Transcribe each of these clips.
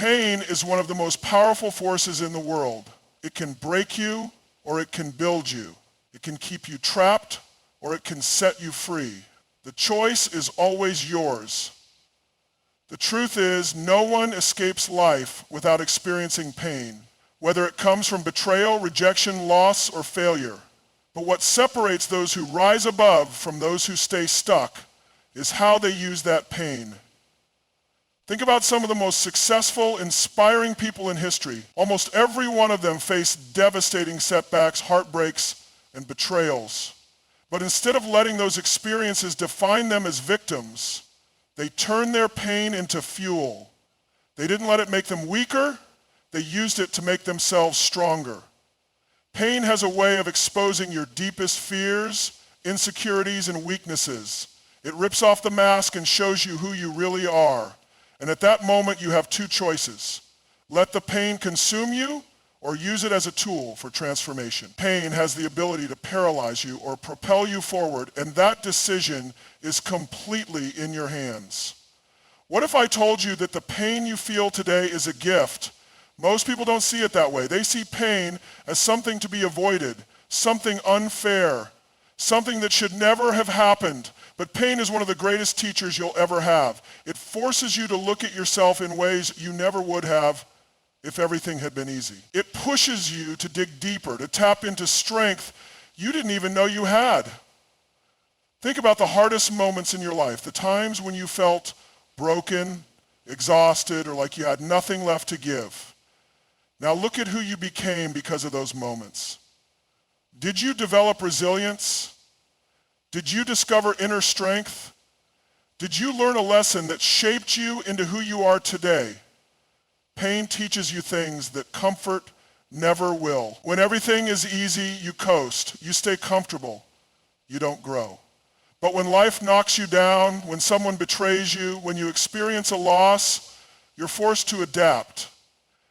Pain is one of the most powerful forces in the world. It can break you or it can build you. It can keep you trapped or it can set you free. The choice is always yours. The truth is, no one escapes life without experiencing pain, whether it comes from betrayal, rejection, loss, or failure. But what separates those who rise above from those who stay stuck is how they use that pain. Think about some of the most successful, inspiring people in history. Almost every one of them faced devastating setbacks, heartbreaks, and betrayals. But instead of letting those experiences define them as victims, they turned their pain into fuel. They didn't let it make them weaker, they used it to make themselves stronger. Pain has a way of exposing your deepest fears, insecurities, and weaknesses. It rips off the mask and shows you who you really are. And at that moment, you have two choices. Let the pain consume you, or use it as a tool for transformation. Pain has the ability to paralyze you or propel you forward, and that decision is completely in your hands. What if I told you that the pain you feel today is a gift? Most people don't see it that way. They see pain as something to be avoided, something unfair, something that should never have happened. But pain is one of the greatest teachers you'll ever have. It forces you to look at yourself in ways you never would have if everything had been easy. It pushes you to dig deeper, to tap into strength you didn't even know you had. Think about the hardest moments in your life, the times when you felt broken, exhausted, or like you had nothing left to give. Now look at who you became because of those moments. Did you develop resilience? Did you discover inner strength? Did you learn a lesson that shaped you into who you are today? Pain teaches you things that comfort never will. When everything is easy, you coast. You stay comfortable. You don't grow. But when life knocks you down, when someone betrays you, when you experience a loss, you're forced to adapt.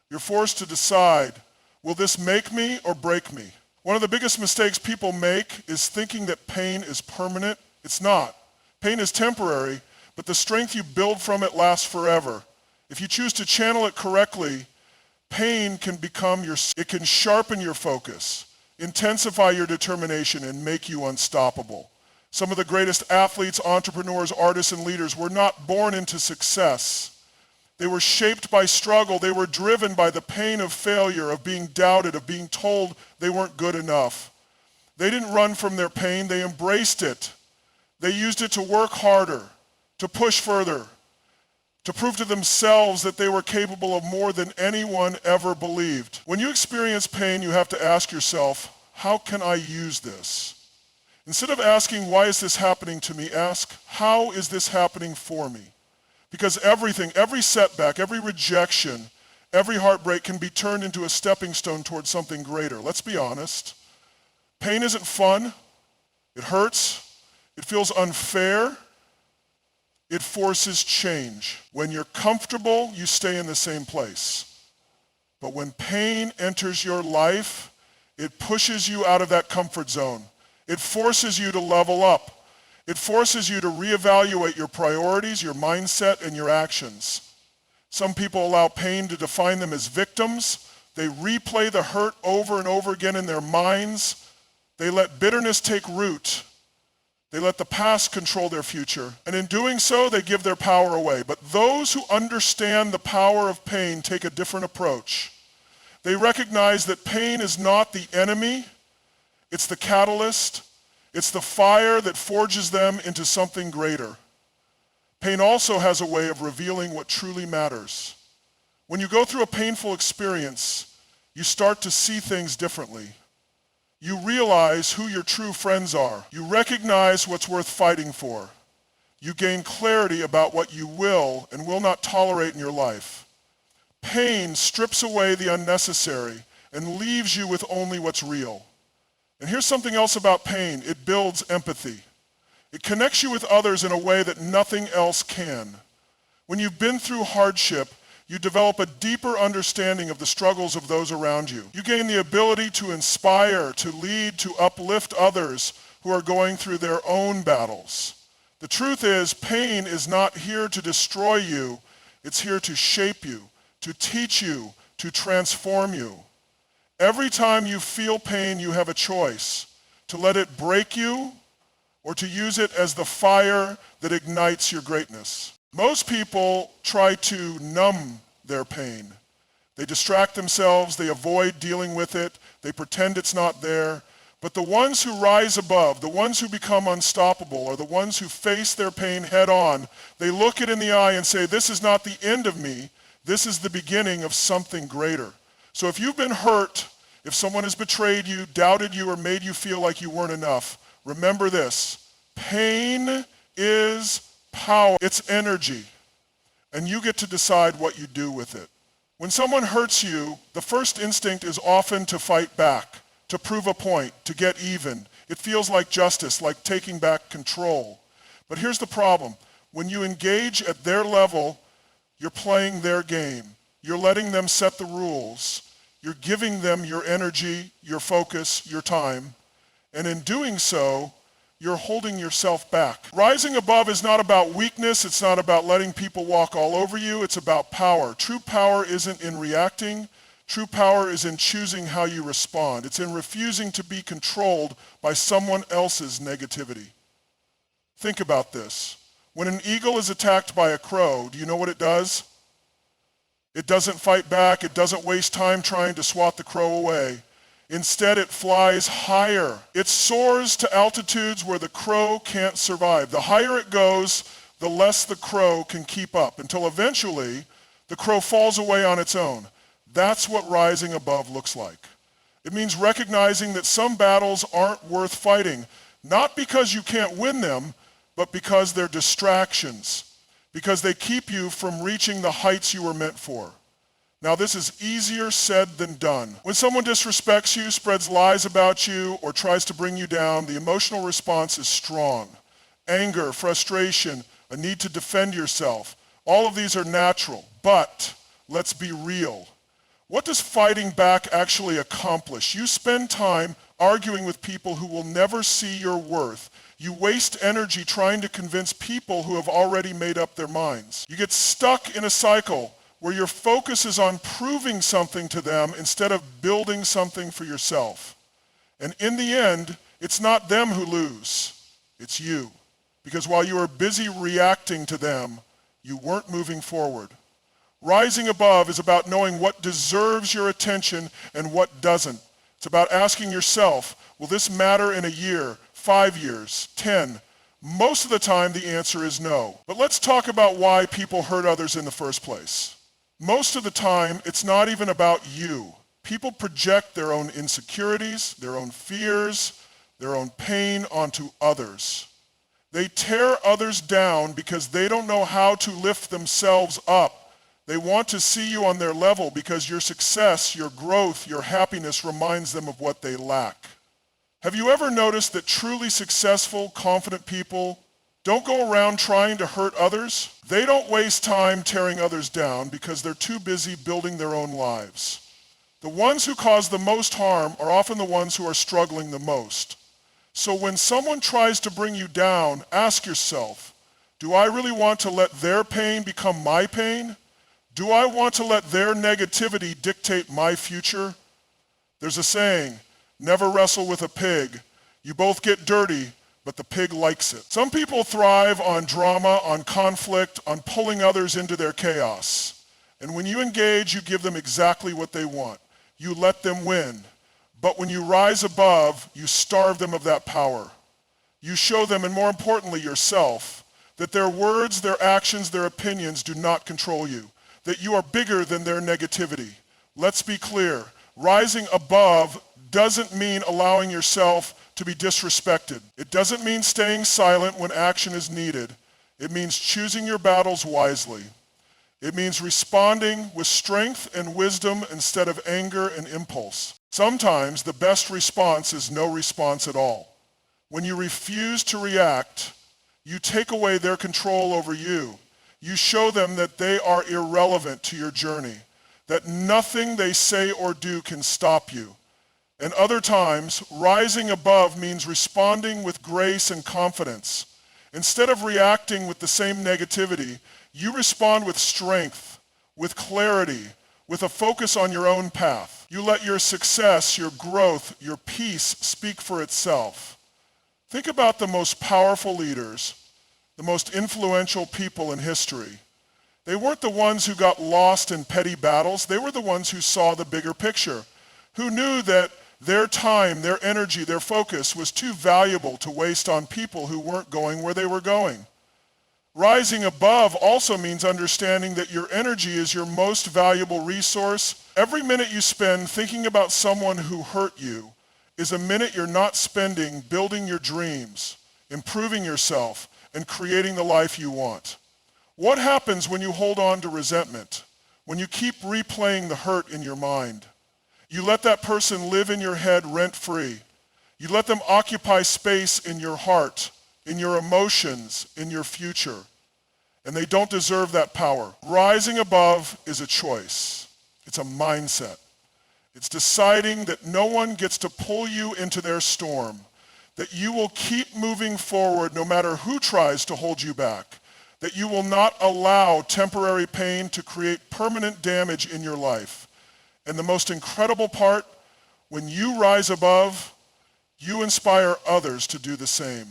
You're forced to decide, will this make me or break me? One of the biggest mistakes people make is thinking that pain is permanent. It's not. Pain is temporary, but the strength you build from it lasts forever. If you choose to channel it correctly, pain can it can sharpen your focus, intensify your determination, and make you unstoppable. Some of the greatest athletes, entrepreneurs, artists, and leaders were not born into success. They were shaped by struggle. They were driven by the pain of failure, of being doubted, of being told they weren't good enough. They didn't run from their pain. They embraced it. They used it to work harder, to push further, to prove to themselves that they were capable of more than anyone ever believed. When you experience pain, you have to ask yourself, how can I use this? Instead of asking, why is this happening to me, ask, how is this happening for me? Because everything, every setback, every rejection, every heartbreak can be turned into a stepping stone towards something greater. Let's be honest. Pain isn't fun. It hurts. It feels unfair. It forces change. When you're comfortable, you stay in the same place. But when pain enters your life, it pushes you out of that comfort zone. It forces you to level up. It forces you to reevaluate your priorities, your mindset, and your actions. Some people allow pain to define them as victims. They replay the hurt over and over again in their minds. They let bitterness take root. They let the past control their future. And in doing so, they give their power away. But those who understand the power of pain take a different approach. They recognize that pain is not the enemy. It's the catalyst. It's the fire that forges them into something greater. Pain also has a way of revealing what truly matters. When you go through a painful experience, you start to see things differently. You realize who your true friends are. You recognize what's worth fighting for. You gain clarity about what you will and will not tolerate in your life. Pain strips away the unnecessary and leaves you with only what's real. And here's something else about pain. It builds empathy. It connects you with others in a way that nothing else can. When you've been through hardship, you develop a deeper understanding of the struggles of those around you. You gain the ability to inspire, to lead, to uplift others who are going through their own battles. The truth is, pain is not here to destroy you. It's here to shape you, to teach you, to transform you. Every time you feel pain, you have a choice to let it break you or to use it as the fire that ignites your greatness. Most people try to numb their pain. They distract themselves, they avoid dealing with it, they pretend it's not there. But the ones who rise above, the ones who become unstoppable, are the ones who face their pain head on. They look it in the eye and say, this is not the end of me, this is the beginning of something greater. So if you've been hurt, if someone has betrayed you, doubted you, or made you feel like you weren't enough, remember this: pain is power, it's energy, and you get to decide what you do with it. When someone hurts you, the first instinct is often to fight back, to prove a point, to get even. It feels like justice, like taking back control. But here's the problem. When you engage at their level, you're playing their game. You're letting them set the rules. You're giving them your energy, your focus, your time. And in doing so, you're holding yourself back. Rising above is not about weakness. It's not about letting people walk all over you. It's about power. True power isn't in reacting. True power is in choosing how you respond. It's in refusing to be controlled by someone else's negativity. Think about this. When an eagle is attacked by a crow, do you know what it does? It doesn't fight back. It doesn't waste time trying to swat the crow away. Instead, it flies higher. It soars to altitudes where the crow can't survive. The higher it goes, the less the crow can keep up, until eventually the crow falls away on its own. That's what rising above looks like. It means recognizing that some battles aren't worth fighting, not because you can't win them, but because they're distractions, because they keep you from reaching the heights you were meant for. Now, this is easier said than done. When someone disrespects you, spreads lies about you, or tries to bring you down, the emotional response is strong. Anger, frustration, a need to defend yourself. All of these are natural, but let's be real. What does fighting back actually accomplish? You spend time arguing with people who will never see your worth. You waste energy trying to convince people who have already made up their minds. You get stuck in a cycle where your focus is on proving something to them instead of building something for yourself. And in the end, it's not them who lose, it's you. Because while you are busy reacting to them, you weren't moving forward. Rising above is about knowing what deserves your attention and what doesn't. It's about asking yourself, will this matter in a year, 5 years, 10? Most of the time, the answer is no. But let's talk about why people hurt others in the first place. Most of the time, it's not even about you. People project their own insecurities, their own fears, their own pain onto others. They tear others down because they don't know how to lift themselves up. They want to see you on their level because your success, your growth, your happiness reminds them of what they lack. Have you ever noticed that truly successful, confident people don't go around trying to hurt others? They don't waste time tearing others down because they're too busy building their own lives. The ones who cause the most harm are often the ones who are struggling the most. So when someone tries to bring you down, ask yourself, do I really want to let their pain become my pain? Do I want to let their negativity dictate my future? There's a saying, never wrestle with a pig. You both get dirty, but the pig likes it. Some people thrive on drama, on conflict, on pulling others into their chaos. And when you engage, you give them exactly what they want. You let them win. But when you rise above, you starve them of that power. You show them, and more importantly, yourself, that their words, their actions, their opinions do not control you, that you are bigger than their negativity. Let's be clear. Rising above doesn't mean allowing yourself to be disrespected. It doesn't mean staying silent when action is needed. It means choosing your battles wisely. It means responding with strength and wisdom instead of anger and impulse. Sometimes the best response is no response at all. When you refuse to react, you take away their control over you. You show them that they are irrelevant to your journey, that nothing they say or do can stop you. And other times, rising above means responding with grace and confidence. Instead of reacting with the same negativity, you respond with strength, with clarity, with a focus on your own path. You let your success, your growth, your peace speak for itself. Think about the most powerful leaders, the most influential people in history. They weren't the ones who got lost in petty battles. They were the ones who saw the bigger picture, who knew that their time, their energy, their focus was too valuable to waste on people who weren't going where they were going. Rising above also means understanding that your energy is your most valuable resource. Every minute you spend thinking about someone who hurt you is a minute you're not spending building your dreams, improving yourself, and creating the life you want. What happens when you hold on to resentment? When you keep replaying the hurt in your mind? You let that person live in your head rent-free. You let them occupy space in your heart, in your emotions, in your future. And they don't deserve that power. Rising above is a choice. It's a mindset. It's deciding that no one gets to pull you into their storm, that you will keep moving forward no matter who tries to hold you back, that you will not allow temporary pain to create permanent damage in your life. And the most incredible part, when you rise above, you inspire others to do the same.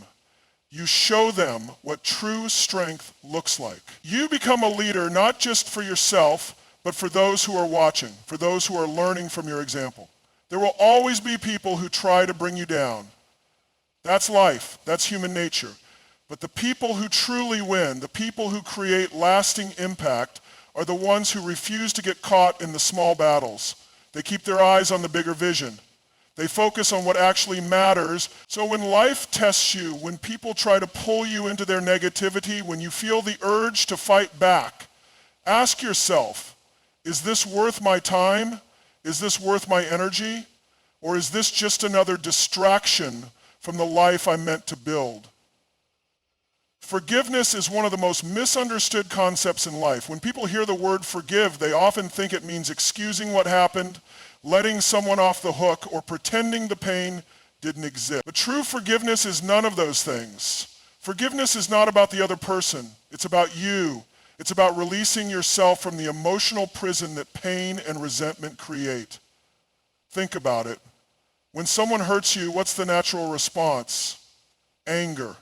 You show them what true strength looks like. You become a leader not just for yourself, but for those who are watching, for those who are learning from your example. There will always be people who try to bring you down. That's life. That's human nature. But the people who truly win, the people who create lasting impact, are the ones who refuse to get caught in the small battles. They keep their eyes on the bigger vision. They focus on what actually matters. So when life tests you, when people try to pull you into their negativity, when you feel the urge to fight back, ask yourself, is this worth my time? Is this worth my energy? Or is this just another distraction from the life I'm meant to build? Forgiveness is one of the most misunderstood concepts in life. When people hear the word forgive, they often think it means excusing what happened, letting someone off the hook, or pretending the pain didn't exist. But true forgiveness is none of those things. Forgiveness is not about the other person. It's about you. It's about releasing yourself from the emotional prison that pain and resentment create. Think about it. When someone hurts you, what's the natural response? Anger,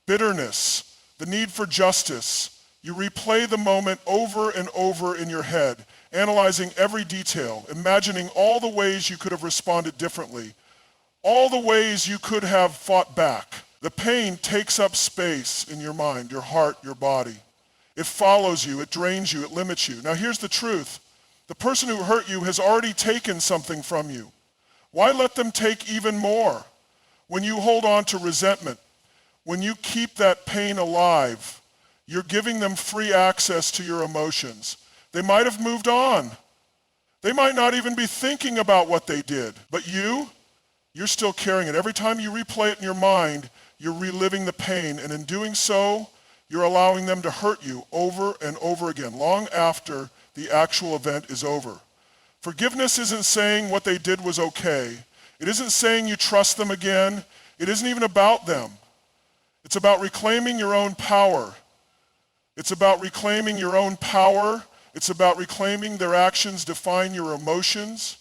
bitterness, the need for justice. You replay the moment over and over in your head, analyzing every detail, imagining all the ways you could have responded differently, all the ways you could have fought back. The pain takes up space in your mind, your heart, your body. It follows you, it drains you, it limits you. Now here's the truth. The person who hurt you has already taken something from you. Why let them take even more? When you hold on to resentment, when you keep that pain alive, you're giving them free access to your emotions. They might have moved on. They might not even be thinking about what they did. But you're still carrying it. Every time you replay it in your mind, you're reliving the pain. And in doing so, you're allowing them to hurt you over and over again, long after the actual event is over. Forgiveness isn't saying what they did was okay. It isn't saying you trust them again. It isn't even about them. It's about reclaiming your own power. It's about reclaiming your own power. It's about reclaiming their actions define your emotions,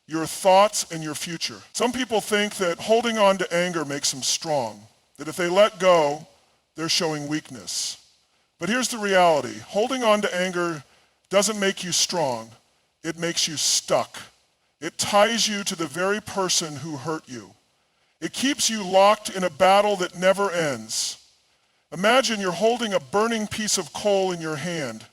your thoughts, and your future. Some people think that holding on to anger makes them strong, that if they let go, they're showing weakness. But here's the reality. Holding on to anger doesn't make you strong. It makes you stuck. It ties you to the very person who hurt you. It keeps you locked in a battle that never ends. Imagine you're holding a burning piece of coal in your hand.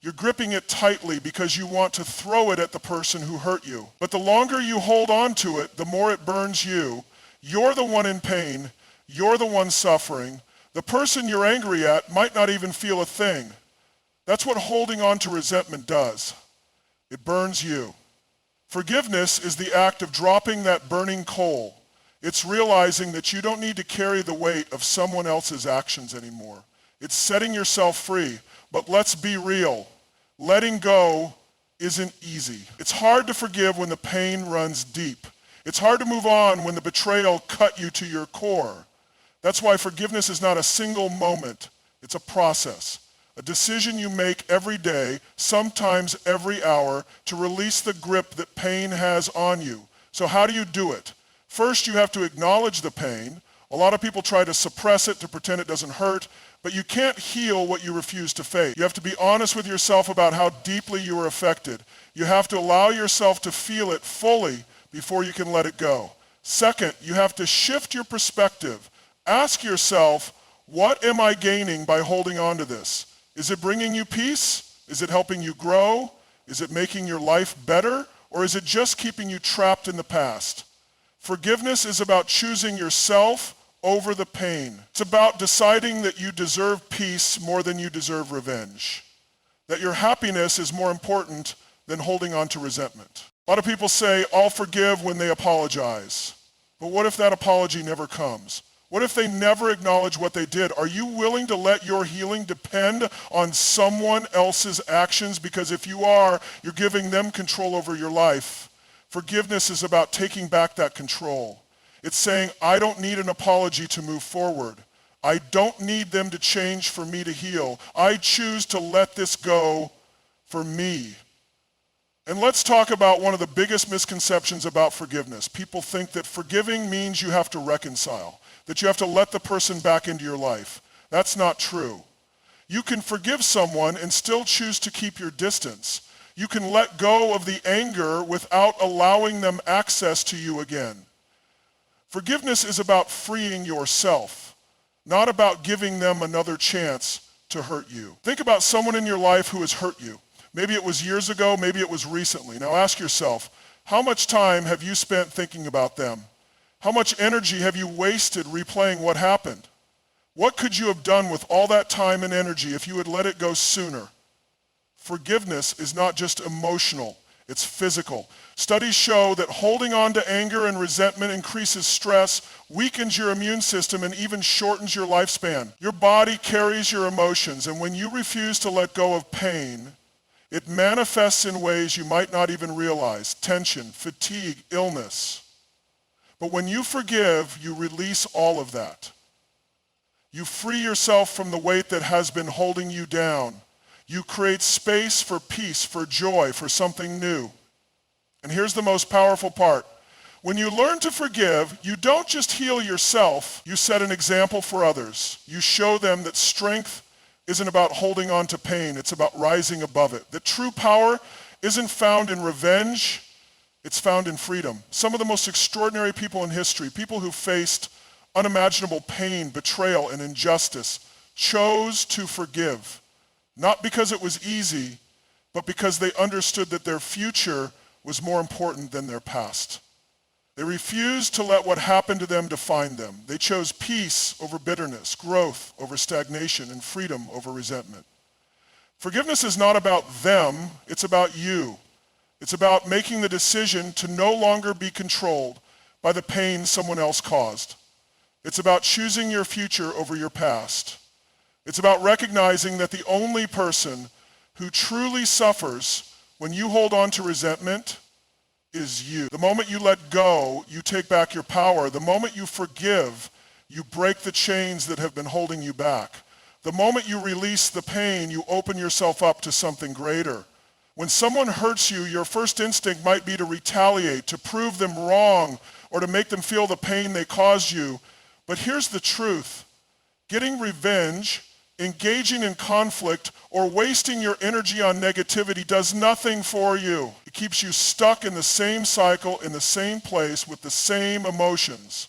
You're gripping it tightly because you want to throw it at the person who hurt you. But the longer you hold on to it, the more it burns you. You're the one in pain. You're the one suffering. The person you're angry at might not even feel a thing. That's what holding on to resentment does. It burns you. Forgiveness is the act of dropping that burning coal. It's realizing that you don't need to carry the weight of someone else's actions anymore. It's setting yourself free. But let's be real. Letting go isn't easy. It's hard to forgive when the pain runs deep. It's hard to move on when the betrayal cut you to your core. That's why forgiveness is not a single moment. It's a process. a decision you make every day, sometimes every hour, to release the grip that pain has on you. So how do you do it? First, you have to acknowledge the pain. A lot of people try to suppress it to pretend it doesn't hurt, but you can't heal what you refuse to face. You have to be honest with yourself about how deeply you were affected. You have to allow yourself to feel it fully before you can let it go. Second, you have to shift your perspective. Ask yourself, what am I gaining by holding on to this? Is it bringing you peace? Is it helping you grow? Is it making your life better? Or is it just keeping you trapped in the past? Forgiveness is about choosing yourself over the pain. It's about deciding that you deserve peace more than you deserve revenge. That your happiness is more important than holding on to resentment. A lot of people say, I'll forgive when they apologize. But what if that apology never comes? What if they never acknowledge what they did? Are you willing to let your healing depend on someone else's actions? Because if you are, you're giving them control over your life. Forgiveness is about taking back that control. It's saying, I don't need an apology to move forward. I don't need them to change for me to heal. I choose to let this go for me. And let's talk about one of the biggest misconceptions about forgiveness. People think that forgiving means you have to reconcile, that you have to let the person back into your life. That's not true. You can forgive someone and still choose to keep your distance. You can let go of the anger without allowing them access to you again. Forgiveness is about freeing yourself, not about giving them another chance to hurt you. Think about someone in your life who has hurt you. Maybe it was years ago, maybe it was recently. Now ask yourself, how much time have you spent thinking about them? How much energy have you wasted replaying what happened? What could you have done with all that time and energy if you had let it go sooner? Forgiveness is not just emotional, it's physical. Studies show that holding on to anger and resentment increases stress, weakens your immune system, and even shortens your lifespan. Your body carries your emotions, and when you refuse to let go of pain, it manifests in ways you might not even realize: tension, fatigue, illness. But when you forgive, you release all of that. You free yourself from the weight that has been holding you down. You create space for peace, for joy, for something new. And here's the most powerful part. When you learn to forgive, you don't just heal yourself, you set an example for others. You show them that strength isn't about holding on to pain, it's about rising above it. That true power isn't found in revenge, it's found in freedom. Some of the most extraordinary people in history, people who faced unimaginable pain, betrayal, and injustice, chose to forgive. Not because it was easy, but because they understood that their future was more important than their past. They refused to let what happened to them define them. They chose peace over bitterness, growth over stagnation, and freedom over resentment. Forgiveness is not about them, it's about you. It's about making the decision to no longer be controlled by the pain someone else caused. It's about choosing your future over your past. It's about recognizing that the only person who truly suffers when you hold on to resentment is you. The moment you let go, you take back your power. The moment you forgive, you break the chains that have been holding you back. The moment you release the pain, you open yourself up to something greater. When someone hurts you, your first instinct might be to retaliate, to prove them wrong, or to make them feel the pain they caused you. But here's the truth. Getting revenge, engaging in conflict, or wasting your energy on negativity does nothing for you. It keeps you stuck in the same cycle, in the same place, with the same emotions.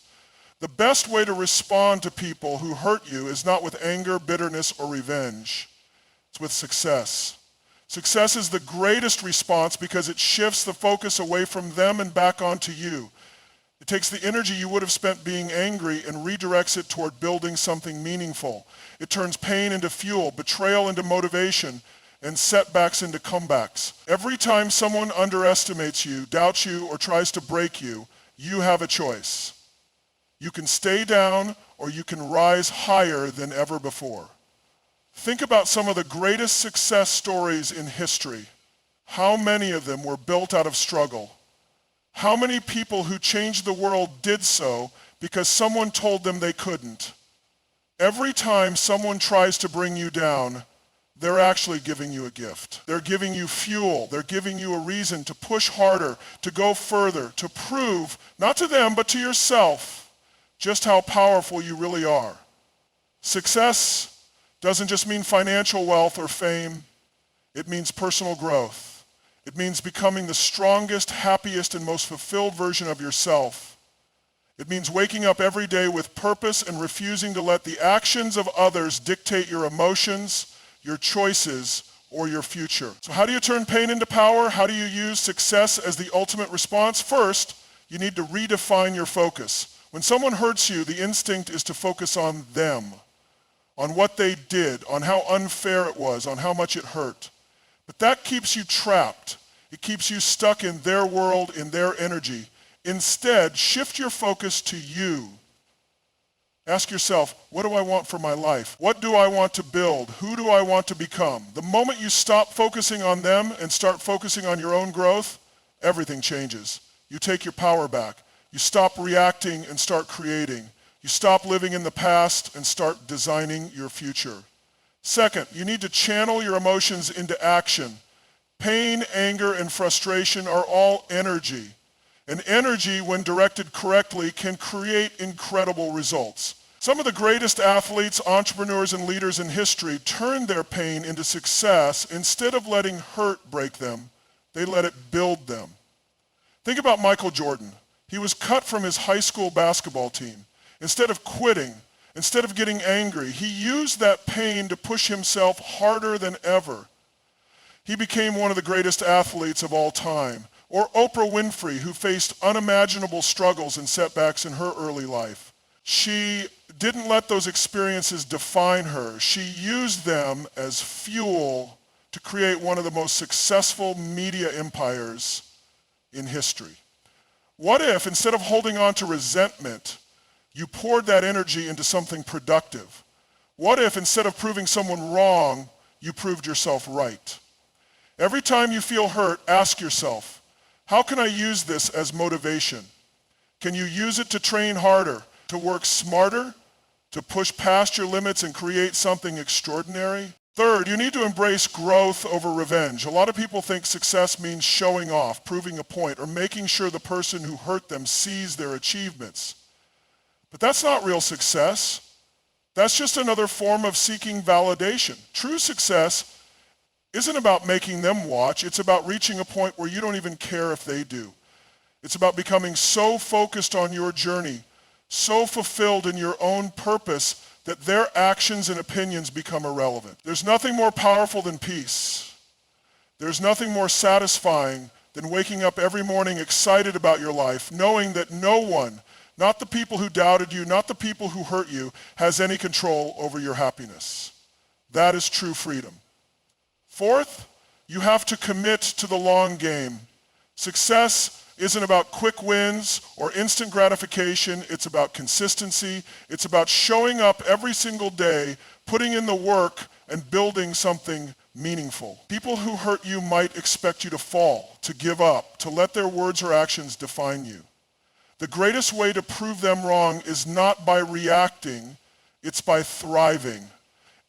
The best way to respond to people who hurt you is not with anger, bitterness, or revenge. It's with success. Success is the greatest response because it shifts the focus away from them and back onto you. It takes the energy you would have spent being angry and redirects it toward building something meaningful. It turns pain into fuel, betrayal into motivation, and setbacks into comebacks. Every time someone underestimates you, doubts you, or tries to break you, you have a choice. You can stay down or you can rise higher than ever before. Think about some of the greatest success stories in history. How many of them were built out of struggle? How many people who changed the world did so because someone told them they couldn't? Every time someone tries to bring you down, they're actually giving you a gift. They're giving you fuel. They're giving you a reason to push harder, to go further, to prove, not to them, but to yourself, just how powerful you really are. Success doesn't just mean financial wealth or fame. It means personal growth. It means becoming the strongest, happiest, and most fulfilled version of yourself. It means waking up every day with purpose and refusing to let the actions of others dictate your emotions, your choices, or your future. So how do you turn pain into power? How do you use success as the ultimate response? First, you need to redefine your focus. When someone hurts you, the instinct is to focus on them, on what they did, on how unfair it was, on how much it hurt. But that keeps you trapped. It keeps you stuck in their world, in their energy. Instead, shift your focus to you. Ask yourself, what do I want for my life? What do I want to build? Who do I want to become? The moment you stop focusing on them and start focusing on your own growth, everything changes. You take your power back. You stop reacting and start creating. You stop living in the past and start designing your future. Second, you need to channel your emotions into action. Pain, anger, and frustration are all energy. And energy, when directed correctly, can create incredible results. Some of the greatest athletes, entrepreneurs, and leaders in history turned their pain into success. Instead of letting hurt break them, they let it build them. Think about Michael Jordan. He was cut from his high school basketball team. Instead of quitting, instead of getting angry, he used that pain to push himself harder than ever. He became one of the greatest athletes of all time. Or Oprah Winfrey, who faced unimaginable struggles and setbacks in her early life. She didn't let those experiences define her. She used them as fuel to create one of the most successful media empires in history. What if, instead of holding on to resentment, you poured that energy into something productive? What if, instead of proving someone wrong, you proved yourself right? Every time you feel hurt, ask yourself, how can I use this as motivation? Can you use it to train harder, to work smarter, to push past your limits and create something extraordinary? Third, you need to embrace growth over revenge. A lot of people think success means showing off, proving a point, or making sure the person who hurt them sees their achievements. But that's not real success. That's just another form of seeking validation. True success isn't about making them watch. It's about reaching a point where you don't even care if they do. It's about becoming so focused on your journey, so fulfilled in your own purpose that their actions and opinions become irrelevant. There's nothing more powerful than peace. There's nothing more satisfying than waking up every morning excited about your life, knowing that no one, not the people who doubted you, not the people who hurt you, has any control over your happiness. That is true freedom. Fourth, you have to commit to the long game. Success isn't about quick wins or instant gratification. It's about consistency. It's about showing up every single day, putting in the work, and building something meaningful. People who hurt you might expect you to fall, to give up, to let their words or actions define you. The greatest way to prove them wrong is not by reacting, it's by thriving.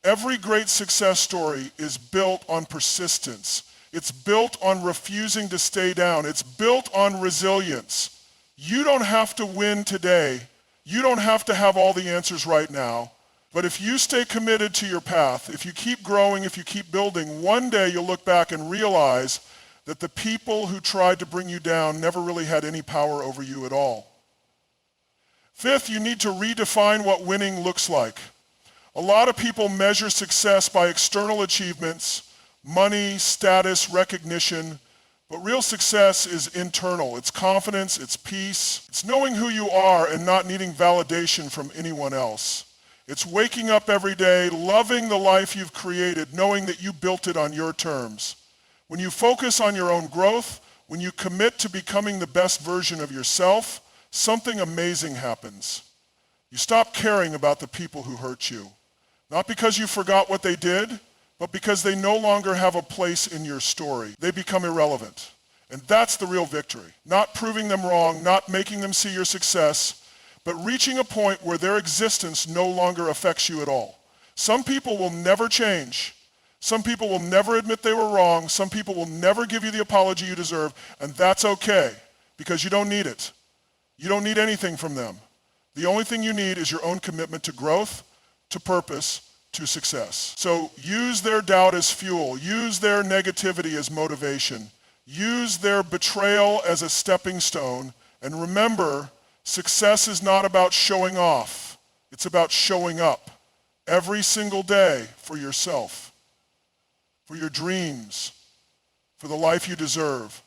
Every great success story is built on persistence. It's built on refusing to stay down. It's built on resilience. You don't have to win today. You don't have to have all the answers right now. But if you stay committed to your path, if you keep growing, if you keep building, one day you'll look back and realize that the people who tried to bring you down never really had any power over you at all. Fifth, you need to redefine what winning looks like. A lot of people measure success by external achievements, money, status, recognition, but real success is internal. It's confidence, it's peace, it's knowing who you are and not needing validation from anyone else. It's waking up every day, loving the life you've created, knowing that you built it on your terms. When you focus on your own growth, when you commit to becoming the best version of yourself, something amazing happens. You stop caring about the people who hurt you. Not because you forgot what they did, but because they no longer have a place in your story. They become irrelevant. And that's the real victory. Not proving them wrong, not making them see your success, but reaching a point where their existence no longer affects you at all. Some people will never change. Some people will never admit they were wrong. Some people will never give you the apology you deserve, and that's okay because you don't need it. You don't need anything from them. The only thing you need is your own commitment to growth, to purpose, to success. So use their doubt as fuel. Use their negativity as motivation. Use their betrayal as a stepping stone. And remember, success is not about showing off. It's about showing up every single day for yourself, for your dreams, for the life you deserve.